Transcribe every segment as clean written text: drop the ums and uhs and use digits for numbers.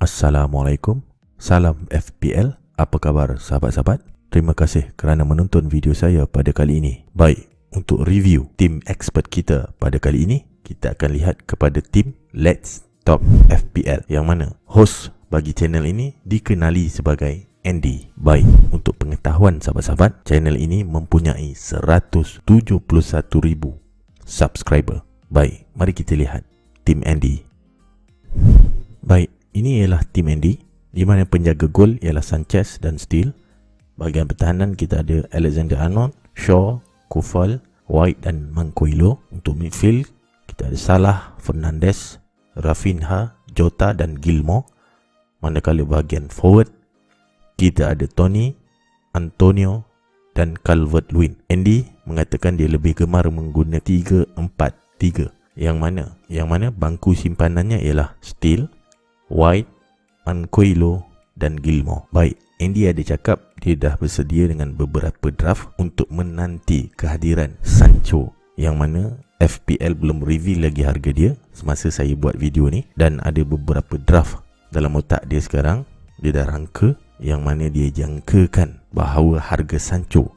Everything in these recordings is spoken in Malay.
Assalamualaikum, salam FPL, apa khabar sahabat-sahabat? Terima kasih kerana menonton video saya pada kali ini. Baik, untuk review tim expert kita pada kali ini, kita akan lihat kepada tim Let's Talk FPL, yang mana host bagi channel ini dikenali sebagai Andy. Baik, untuk pengetahuan sahabat-sahabat, channel ini mempunyai 171,000 subscriber. Baik, mari kita lihat tim Andy. Baik, ini ialah tim Andy, di mana penjaga gol ialah Sanchez dan Steele. Bahagian pertahanan kita ada Alexander-Arnold, Shaw, Kufal, White dan Manquillo. Untuk midfield kita ada Salah, Fernandes, Rafinha, Jota dan Gilmour. Manakala bahagian forward kita ada Tony, Antonio dan Calvert-Lewin. Andy mengatakan dia lebih gemar menggunakan 3-4-3, yang mana bangku simpanannya ialah Steele, White, Manquillo dan Gilmour. Baik, Andy ada cakap dia dah bersedia dengan beberapa draft untuk menanti kehadiran Sancho, yang mana FPL belum reveal lagi harga dia semasa saya buat video ni, dan ada beberapa draft dalam otak dia sekarang. Dia dah rangka, yang mana dia jangkakan bahawa harga Sancho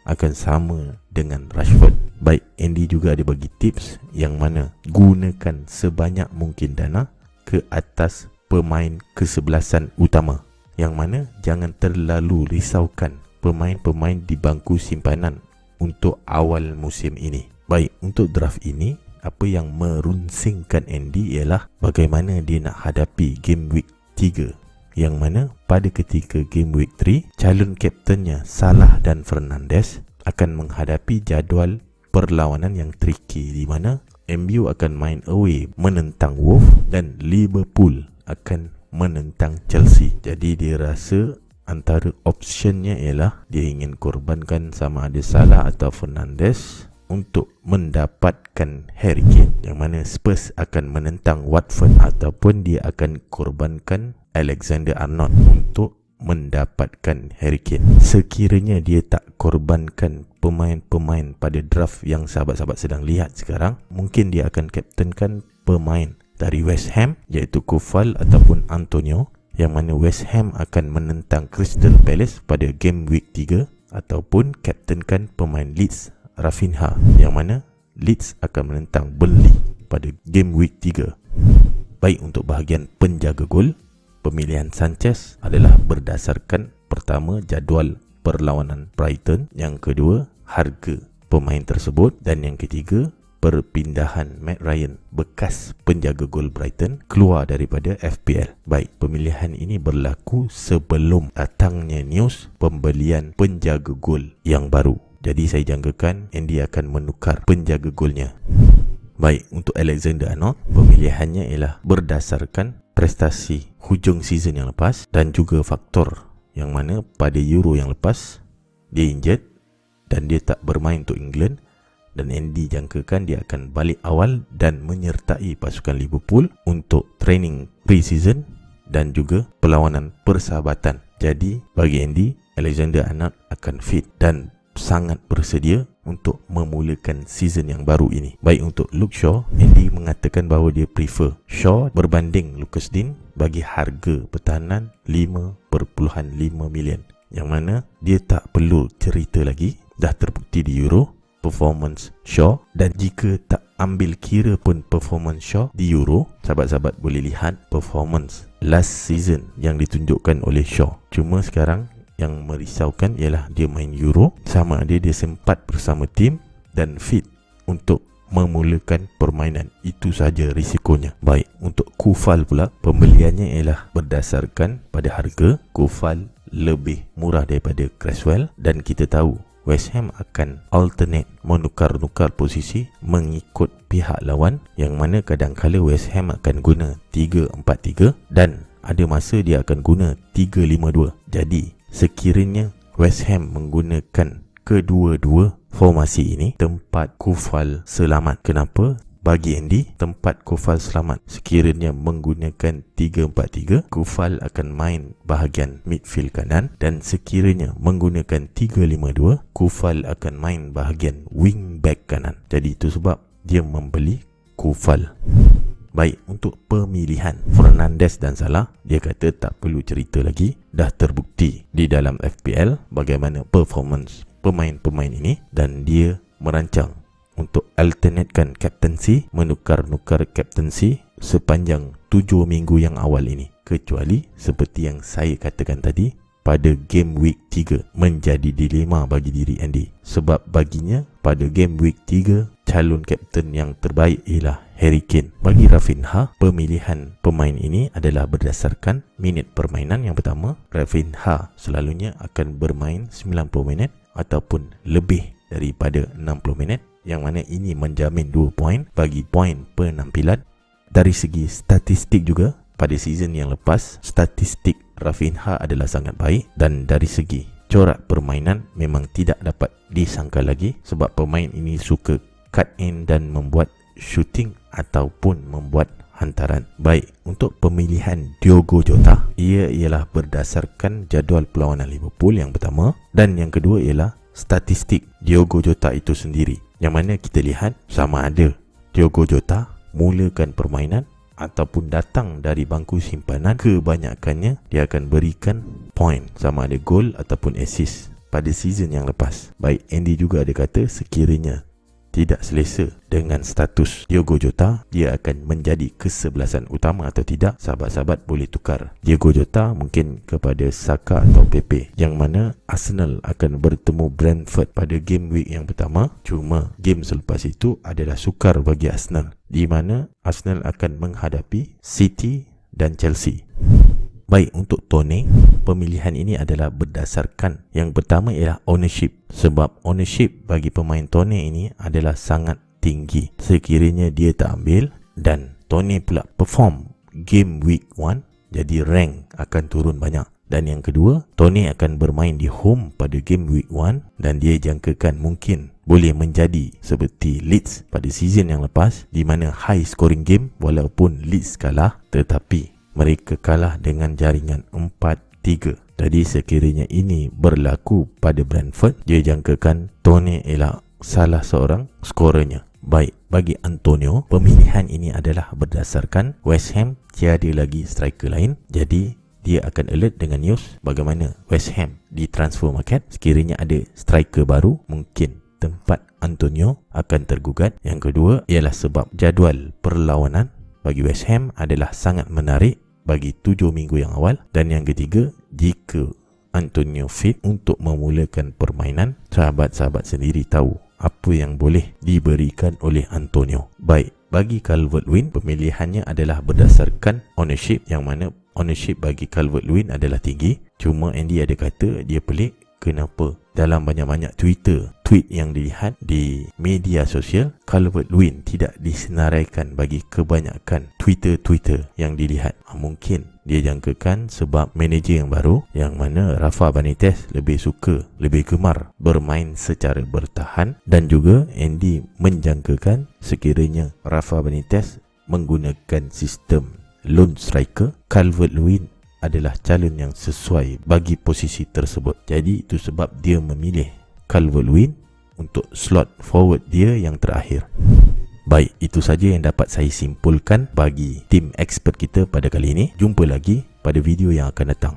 akan sama dengan Rashford. Baik, Andy juga ada bagi tips, yang mana gunakan sebanyak mungkin dana ke atas pemain kesebelasan utama, yang mana jangan terlalu risaukan pemain-pemain di bangku simpanan untuk awal musim ini. Baik, untuk draft ini, apa yang merunsingkan Andy ialah bagaimana dia nak hadapi game week 3, yang mana pada ketika game week 3, calon kaptennya Salah dan Fernandes akan menghadapi jadual perlawanan yang tricky, di mana MU akan main away menentang Wolves dan Liverpool akan menentang Chelsea. Jadi dia rasa antara optionnya ialah dia ingin korbankan sama ada Salah atau Fernandes untuk mendapatkan Harry Kane, yang mana Spurs akan menentang Watford, ataupun dia akan korbankan Alexander-Arnold untuk mendapatkan Harry Kane. Sekiranya dia tak korbankan pemain-pemain pada draft yang sahabat-sahabat sedang lihat sekarang, mungkin dia akan kaptenkan pemain dari West Ham, iaitu Kufal ataupun Antonio, yang mana West Ham akan menentang Crystal Palace pada game week 3, ataupun kaptenkan pemain Leeds, Rafinha, yang mana Leeds akan menentang Burnley pada game week 3. Baik, untuk bahagian penjaga gol, pemilihan Sanchez adalah berdasarkan pertama jadual perlawanan Brighton, yang kedua harga pemain tersebut, dan yang ketiga perpindahan Matt Ryan, bekas penjaga gol Brighton, keluar daripada FPL. Baik, pemilihan ini berlaku sebelum datangnya news pembelian penjaga gol yang baru. Jadi saya jangkakan Andy akan menukar penjaga golnya. Baik, untuk Alexander-Arnold, pemilihannya ialah berdasarkan prestasi hujung season yang lepas dan juga faktor yang mana pada Euro yang lepas dia injured dan dia tak bermain untuk England, dan Andy jangkakan dia akan balik awal dan menyertai pasukan Liverpool untuk training pre-season dan juga perlawanan persahabatan. Jadi bagi Andy, Alexander-Arnold akan fit dan sangat bersedia untuk memulakan season yang baru ini. Baik, untuk Luke Shaw, Andy mengatakan bahawa dia prefer Shaw berbanding Lucas Digne bagi harga pertahanan 5.5 million, yang mana dia tak perlu cerita lagi, dah terbukti di Euro performance Shaw, dan jika tak ambil kira pun performance Shaw di Euro, sahabat-sahabat boleh lihat performance last season yang ditunjukkan oleh Shaw. Cuma sekarang yang merisaukan ialah dia main Euro, sama ada dia sempat bersama tim dan fit untuk memulakan permainan. Itu saja risikonya. Baik, untuk Kufal pula, pembeliannya ialah berdasarkan pada harga. Kufal lebih murah daripada Cresswell, dan kita tahu West Ham akan alternate, menukar-nukar posisi mengikut pihak lawan, yang mana kadang-kala West Ham akan guna 3-4-3 dan ada masa dia akan guna 3-5-2. Jadi sekiranya West Ham menggunakan kedua-dua formasi ini, tempat Kufal selamat. Kenapa? Bagi Andy, tempat Kufal selamat. Sekiranya menggunakan 3-4-3, Kufal akan main bahagian midfield kanan, dan sekiranya menggunakan 3-5-2, Kufal akan main bahagian wing back kanan. Jadi itu sebab dia membeli Kufal. Baik, untuk pemilihan Fernandes dan Salah, dia kata tak perlu cerita lagi, dah terbukti di dalam FPL bagaimana performance pemain-pemain ini, dan dia merancang untuk alternatekan captaincy, menukar-nukar captaincy sepanjang 7 minggu yang awal ini. Kecuali seperti yang saya katakan tadi, pada game week 3 menjadi dilema bagi diri Andy. Sebab baginya pada game week 3 calon kapten yang terbaik ialah Harry Kane. Bagi Rafinha, pemilihan pemain ini adalah berdasarkan minit permainan. Yang pertama, Rafinha selalunya akan bermain 90 minit ataupun lebih daripada 60 minit, yang mana ini menjamin 2 poin bagi poin penampilan. Dari segi statistik juga, pada season yang lepas, statistik Rafinha adalah sangat baik, dan dari segi corak permainan memang tidak dapat disangka lagi, sebab pemain ini suka cut in dan membuat shooting ataupun membuat hantaran. Baik, untuk pemilihan Diogo Jota, ia ialah berdasarkan jadual perlawanan Liverpool yang pertama, dan yang kedua ialah statistik Diogo Jota itu sendiri, yang mana kita lihat sama ada Diogo Jota mulakan permainan ataupun datang dari bangku simpanan, kebanyakannya dia akan berikan point, sama ada gol ataupun assist pada season yang lepas. Baik, Andy juga ada kata sekiranya tidak selesa dengan status Diogo Jota, dia akan menjadi kesebelasan utama atau tidak, sahabat-sahabat boleh tukar Diogo Jota mungkin kepada Saka atau Pepe, yang mana Arsenal akan bertemu Brentford pada game week yang pertama. Cuma game selepas itu adalah sukar bagi Arsenal, di mana Arsenal akan menghadapi City dan Chelsea. Baik, untuk Tone, pemilihan ini adalah berdasarkan, yang pertama ialah ownership, sebab ownership bagi pemain Tone ini adalah sangat tinggi sekiranya dia tak ambil, dan Tone pula perform game week 1, jadi rank akan turun banyak. Dan yang kedua, Tone akan bermain di home pada game week 1, dan dia jangkakan mungkin boleh menjadi seperti Leeds pada season yang lepas, di mana high scoring game, walaupun Leeds kalah tetapi mereka kalah dengan jaringan 4-3. Jadi sekiranya ini berlaku pada Brentford, dia jangkakan Tone ialah salah seorang skorernya. Baik, bagi Antonio, pemilihan ini adalah berdasarkan West Ham tiada lagi striker lain, jadi dia akan alert dengan news bagaimana West Ham di transfer market, sekiranya ada striker baru, mungkin tempat Antonio akan tergugat. Yang kedua ialah sebab jadual perlawanan bagi West Ham adalah sangat menarik bagi 7 minggu yang awal. Dan yang ketiga, jika Antonio fit untuk memulakan permainan, sahabat-sahabat sendiri tahu apa yang boleh diberikan oleh Antonio. Baik, bagi Calvert-Lewin, pemilihannya adalah berdasarkan ownership, yang mana ownership bagi Calvert-Lewin adalah tinggi. Cuma Andy ada kata dia pelik, kenapa dalam banyak-banyak tweet yang dilihat di media sosial, Calvert-Lewin tidak disenaraikan bagi kebanyakan Twitter yang dilihat. Mungkin dia jangkakan sebab manager yang baru, yang mana Rafa Benitez lebih gemar bermain secara bertahan, dan juga Andy menjangkakan sekiranya Rafa Benitez menggunakan sistem lone striker, Calvert-Lewin adalah calon yang sesuai bagi posisi tersebut. Jadi itu sebab dia memilih Calvert-Lewin untuk slot forward dia yang terakhir. Baik, itu saja yang dapat saya simpulkan bagi tim expert kita pada kali ini. Jumpa lagi pada video yang akan datang.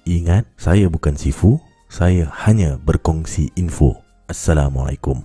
Ingat, saya bukan Sifu, saya hanya berkongsi info. Assalamualaikum.